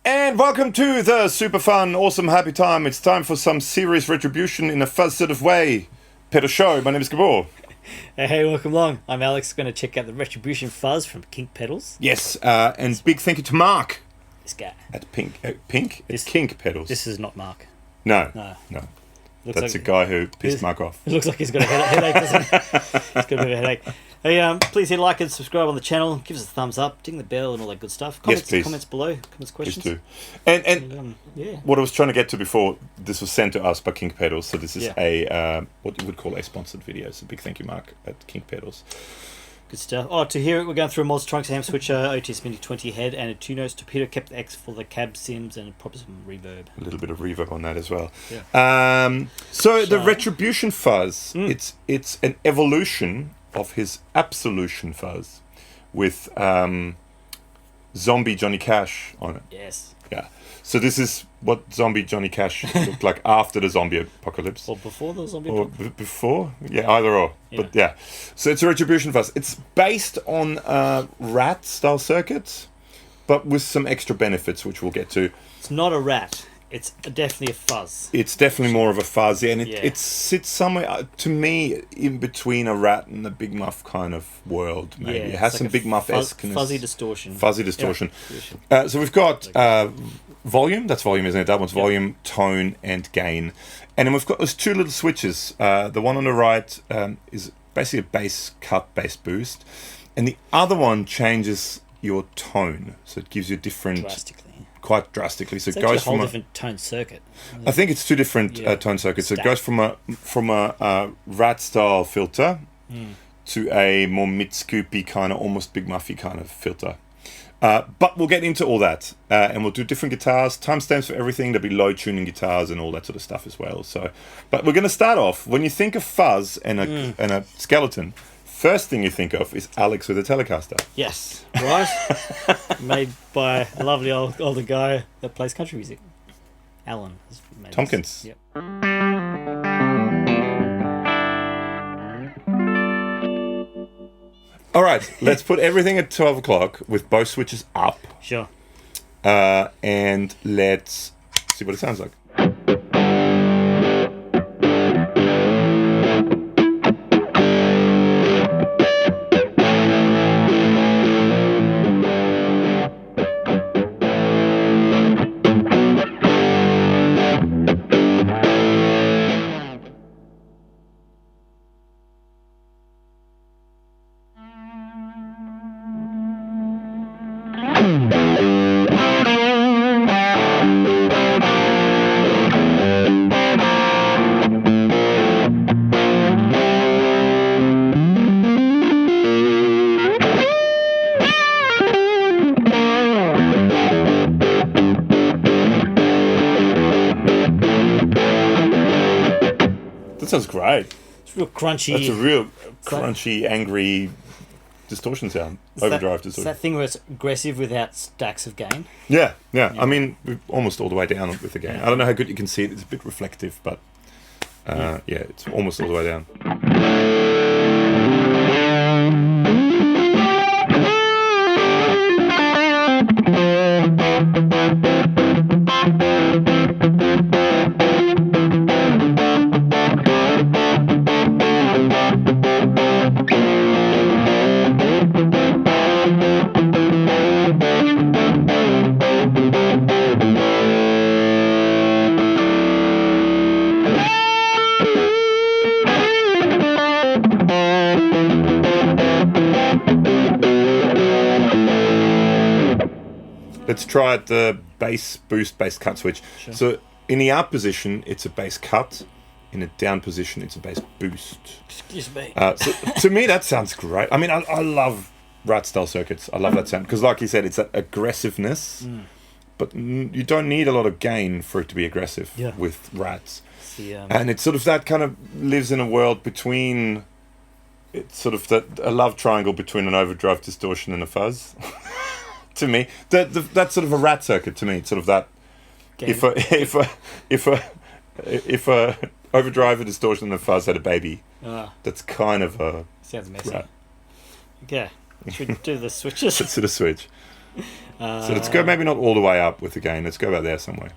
And welcome to the super fun, awesome, happy time. It's time for some serious retribution in a fuzz sort of way. Pedal show. My name is Gabor. Hey, welcome along. I'm Alex. Going to check out the Retribution Fuzz from Kink Pedals. Yes, and big thank you to Mark. This guy. At Pink? It's Kink Pedals. This is not Mark. No. Looks That's like a guy who pissed Mark off. It looks like he's got a headache, doesn't he? He's got a bit of a headache. Hey, please hit like and subscribe on the channel. Give us a thumbs up, ding the bell, and all that good stuff. Comments, yes, please. Comments below. Comments, questions. Please do. And yeah. What I was trying to get to before, this was sent to us by Kink Pedals, so this is a what you would call a sponsored video. So big thank you, Mark, at Kink Pedals. Good stuff. Oh, to hear it, we're going through a Mozztronics Amp Switcher, OTS Mini 20 head, and a 2-notes Torpedo Captor X for the cab sims, and probably some reverb. A little bit of reverb on that as well. Yeah. So the Retribution Fuzz, it's an evolution of his Absolution Fuzz with Zombie Johnny Cash on it. Yes. Yeah. So this is what Zombie Johnny Cash looked like after the zombie apocalypse. Or before the zombie apocalypse. Before? Yeah, either or. Yeah. But yeah. So it's a Retribution Fuzz. It's based on rat style circuits, but with some extra benefits, which we'll get to. It's not a rat. It's definitely a fuzz. It's definitely more of a fuzz, and it sits somewhere, to me, in between a rat and a Big Muff kind of world, maybe. It has some Big Muff-esque-ness. Fuzzy distortion. Fuzzy distortion. Yeah. So we've got volume, that's volume, isn't it? That one's volume, tone, and gain. And then we've got those two little switches. The one on the right is basically a bass cut, bass boost. And the other one changes your tone. So it gives you different... Quite drastically. So it's it goes a whole from different tone circuit. I think it's two different tone circuits. So it goes from a rat style filter to a more mid scoopy kind of almost Big Muffy kind of filter. But we'll get into all that, and we'll do different guitars, timestamps for everything. There'll be low tuning guitars and all that sort of stuff as well. So, but we're going to start off. When you think of fuzz and a skeleton, first thing you think of is Alex with a Telecaster. Yes, right. Made by a lovely older guy that plays country music. Alan. Tomkins. Yep. All right, let's put everything at 12 o'clock with both switches up. Sure. And let's see what it sounds like. That sounds great. It's real crunchy. That's a real crunchy, angry distortion sound. Overdrive distortion. It's that thing where it's aggressive without stacks of gain. Yeah. I mean, we're almost all the way down with the gain. I don't know how good you can see it. It's a bit reflective, but it's almost all the way down. Let's try the bass boost, bass cut switch. Sure. So in the up position, it's a bass cut. In the down position, it's a bass boost. Excuse me. So to me, that sounds great. I mean, I love rat style circuits. I love that sound because, like you said, it's that aggressiveness. But you don't need a lot of gain for it to be aggressive with rats. And it's sort of that kind of lives in a world between. It's sort of a love triangle between an overdrive distortion and a fuzz. To me, that's sort of a rat circuit. To me, it's sort of that. Game. If a overdrive, a distortion, and a fuzz had a baby, that's kind of a sounds messy. Rat. Okay, should we do the switches? Let's do the switch. So let's go maybe not all the way up with the gain. Let's go about there somewhere.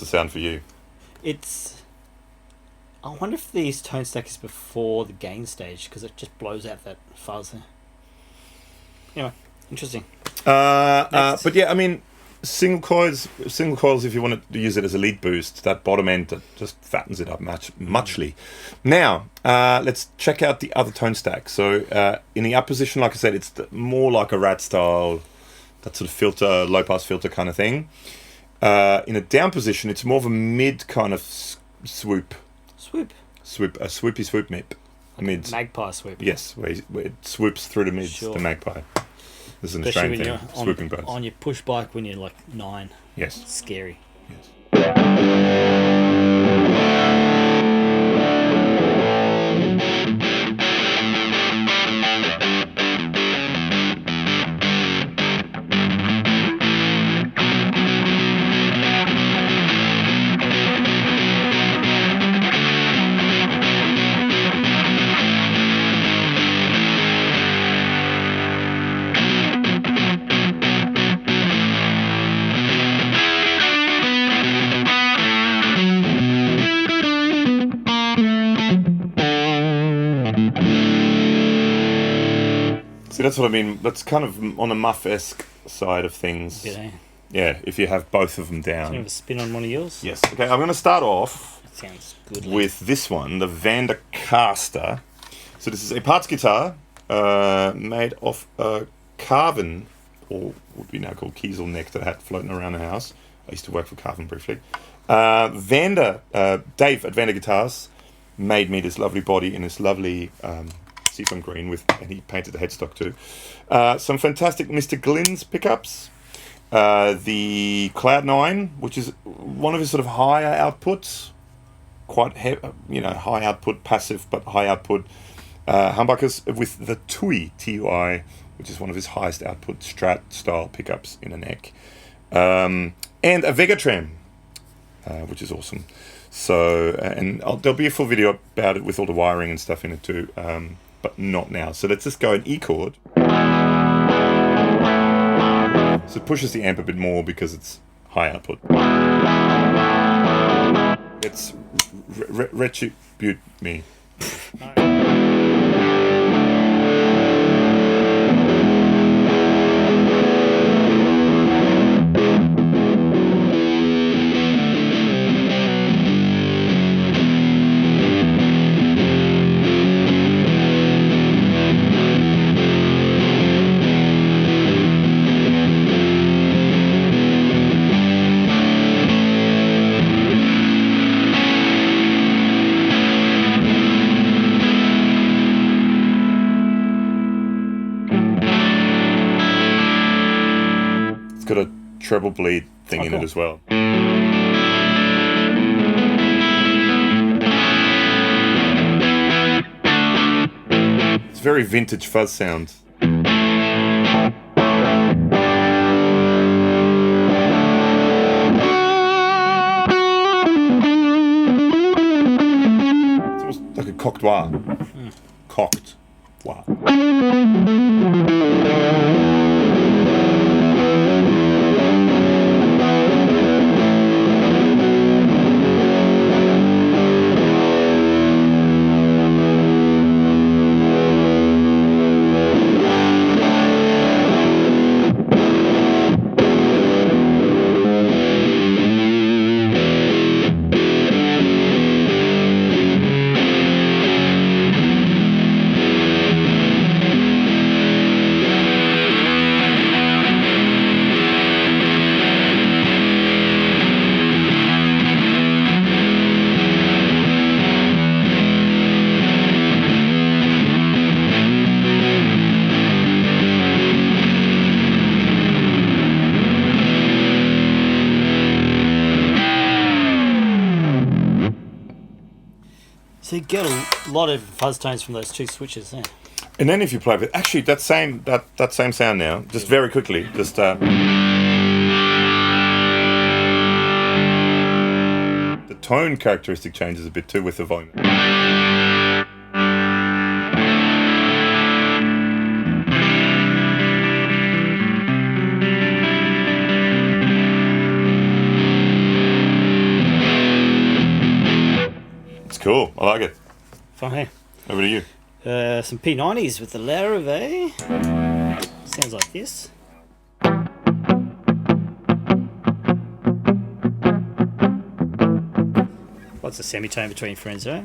Sound for you. I wonder if these tone stack is before the gain stage because it just blows out that fuzz. Anyway, interesting. But yeah, I mean, single coils. If you want to use it as a lead boost, that bottom end that just fattens it up muchly. Now, let's check out the other tone stack. So in the up position, like I said, it's more like a rat style, that sort of filter, low pass filter kind of thing. In a down position, it's more of a mid kind of swoop. A swoopy swoop mip. Like mid. Magpie swoop. Yes, where it swoops through the mids, the magpie. This is an Australian thing, swooping birds. On your push bike when you're like 9. Yes. Scary. Yes. See, that's what I mean. That's kind of on the muff-esque side of things. Yeah, if you have both of them down. So you have a spin on one of yours? Yes. Okay, I'm going to start off that sounds good with this one, the VanderCaster. So this is a parts guitar made of a carven, or what we now call Kiesel neck that I had floating around the house. I used to work for Carlton briefly. Dave at Vander Guitars made me this lovely body in this lovely seafoam green and he painted the headstock too. Some fantastic Mr. Glynn's pickups. The Cloud9, which is one of his sort of higher outputs, quite high output, passive but high output humbuckers with the Tui, T-U-I, which is one of his highest output Strat style pickups in a neck, and a Vegatram, which is awesome. So, and there'll be a full video about it with all the wiring and stuff in it too, but not now. So let's just go an E chord. So it pushes the amp a bit more because it's high output. It's retribute me. Got a treble bleed thing in it as well. It's very vintage fuzz sound. It's almost like a cocktoir. Cocktoir. So you get a lot of fuzz tones from those two switches, yeah. And then if you play with actually that same sound now, just very quickly, just the tone characteristic changes a bit too with the volume. It's cool. I like it. Fine. Over to you. Some P90s with the Larrivee. Sounds like this. What's the semitone between friends, eh?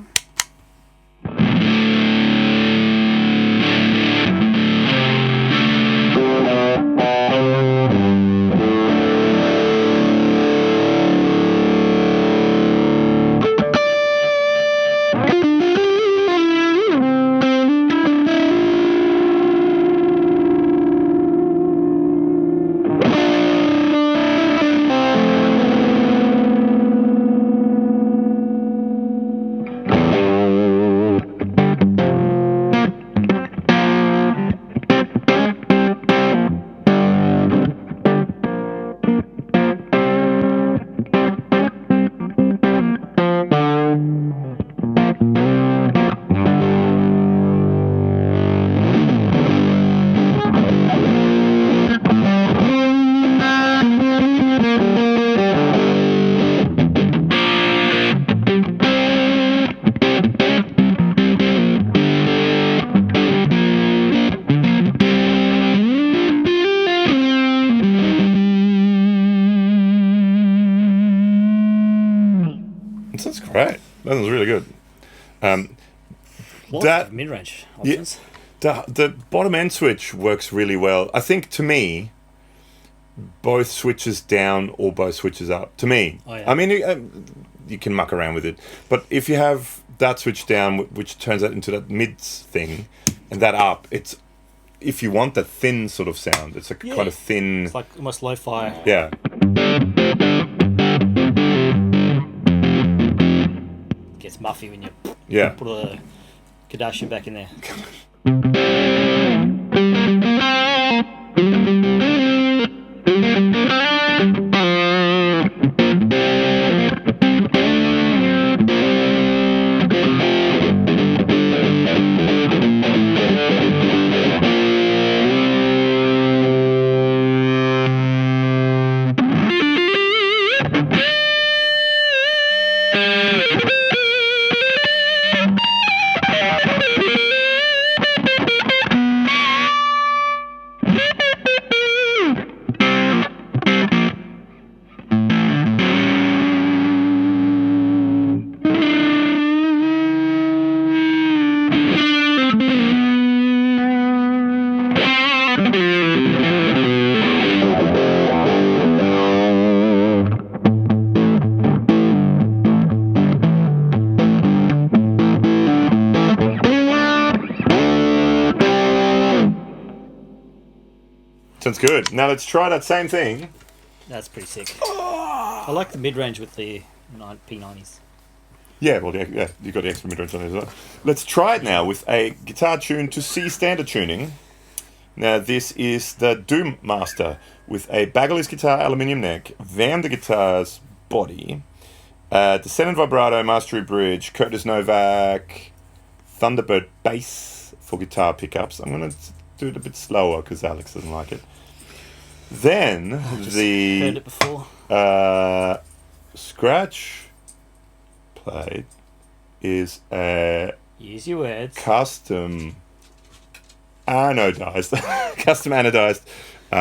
That's great. That was really good. That mid-range options. Yeah, the bottom end switch works really well. I think to me, both switches down or both switches up. To me, I mean, you can muck around with it, but if you have that switch down, which turns that into that mids thing, and that up, it's if you want that thin sort of sound. It's a kind of thin. It's like almost lo-fi. Yeah. Gets muffy when you put a Kardashian back in there. Sounds good. Now let's try that same thing. That's pretty sick. I like the mid-range with the P90s. Yeah, well, yeah, you've got the extra mid-range on it as well. Let's try it now with a guitar tuned to C standard tuning. Now this is the DoomMaster with a Baggerless guitar aluminium neck, VanderCaster's body, Descendant vibrato, mastery bridge, Curtis Novak, Thunderbird bass for guitar pickups. I'm going to do it a bit slower because Alex doesn't like it. Then heard it before. Scratch plate is a use your words. custom anodized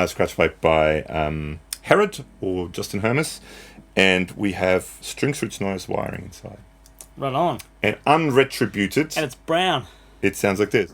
scratch plate by Herod or Justin Hermes, and we have string switch noise wiring inside. Right on. And unretributed. And it's brown. It sounds like this.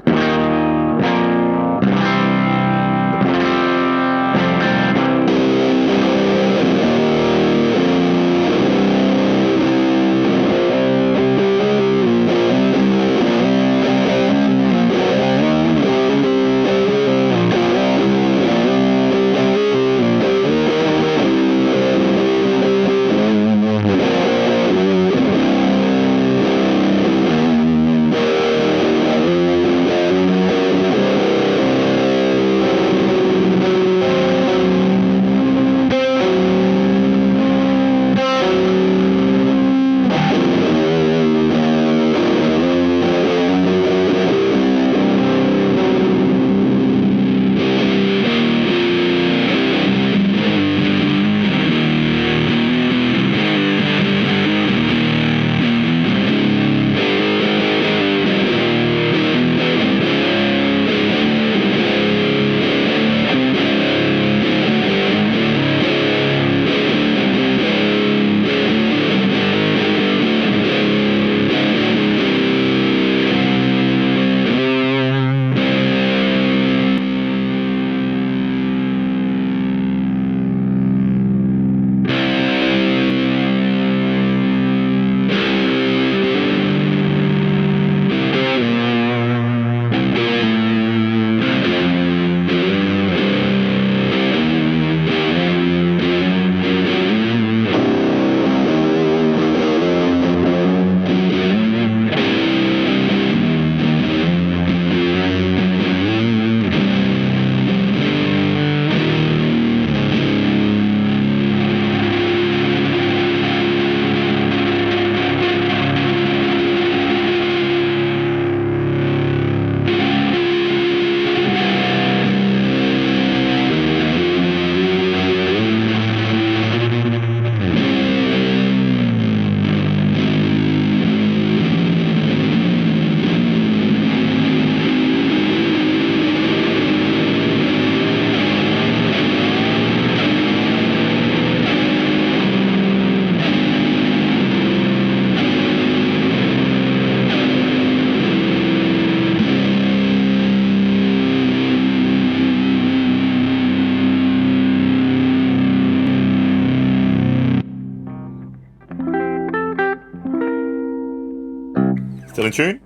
Still in tune?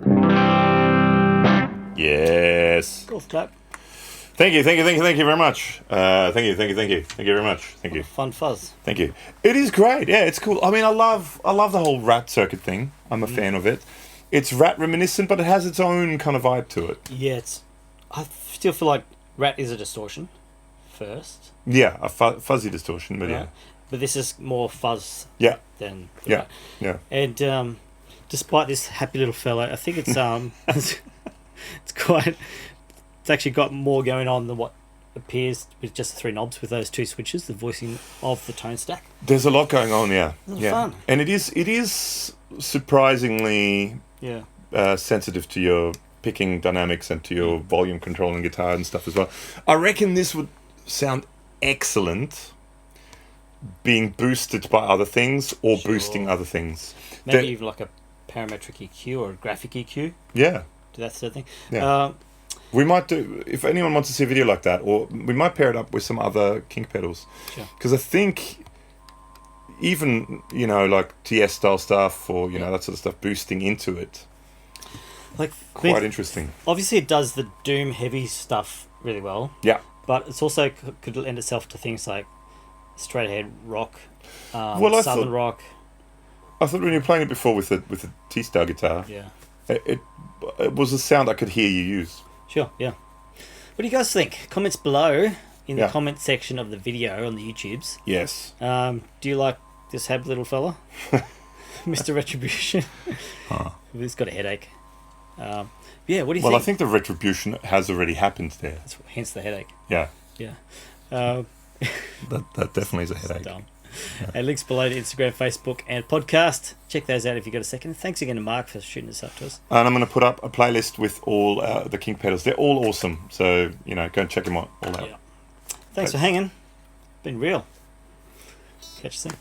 Yes. Golf clap. Thank you very much. Thank you very much. Thank you. Fun fuzz. Thank you. It is great. Yeah, it's cool. I mean, I love the whole rat circuit thing. I'm a fan of it. It's rat reminiscent, but it has its own kind of vibe to it. Yeah, I still feel like rat is a distortion first. Yeah, a fuzzy distortion, but yeah. But this is more fuzz. Yeah. Than the yeah. rat. Yeah. And despite this happy little fellow, I think it's it's actually got more going on than what appears with just the 3 knobs with those 2 switches, the voicing of the tone stack. There's a lot going on, yeah. Fun. And it is surprisingly sensitive to your picking dynamics and to your volume control and guitar and stuff as well. I reckon this would sound excellent being boosted by other things or boosting other things. Maybe even like a parametric EQ or a graphic EQ. Yeah. Do that sort of thing. Yeah. We might do, if anyone wants to see a video like that, or we might pair it up with some other Kink pedals. Sure. Because I think even, like TS style stuff or, that sort of stuff, boosting into it. Like quite interesting. Obviously it does the Doom heavy stuff really well. Yeah. But it's also could lend itself to things like straight ahead rock, southern rock. I thought when you were playing it before with the T-style guitar, it was a sound I could hear you use. Sure, yeah. What do you guys think? Comments below in the comment section of the video on the YouTubes. Yes. Do you like this happy little fella? Mr. Retribution? He's got a headache. What do you think? Well, I think the Retribution has already happened there. Hence the headache. Yeah. Yeah. That definitely is a headache. Dumb. Yeah. Links below to Instagram, Facebook, and podcast. Check those out if you've got a second. Thanks again to Mark for shooting this up to us. And I'm going to put up a playlist with all the Kink pedals. They're all awesome. So, go and check them all out. Yeah. Thanks for hanging. Been real. Catch you soon.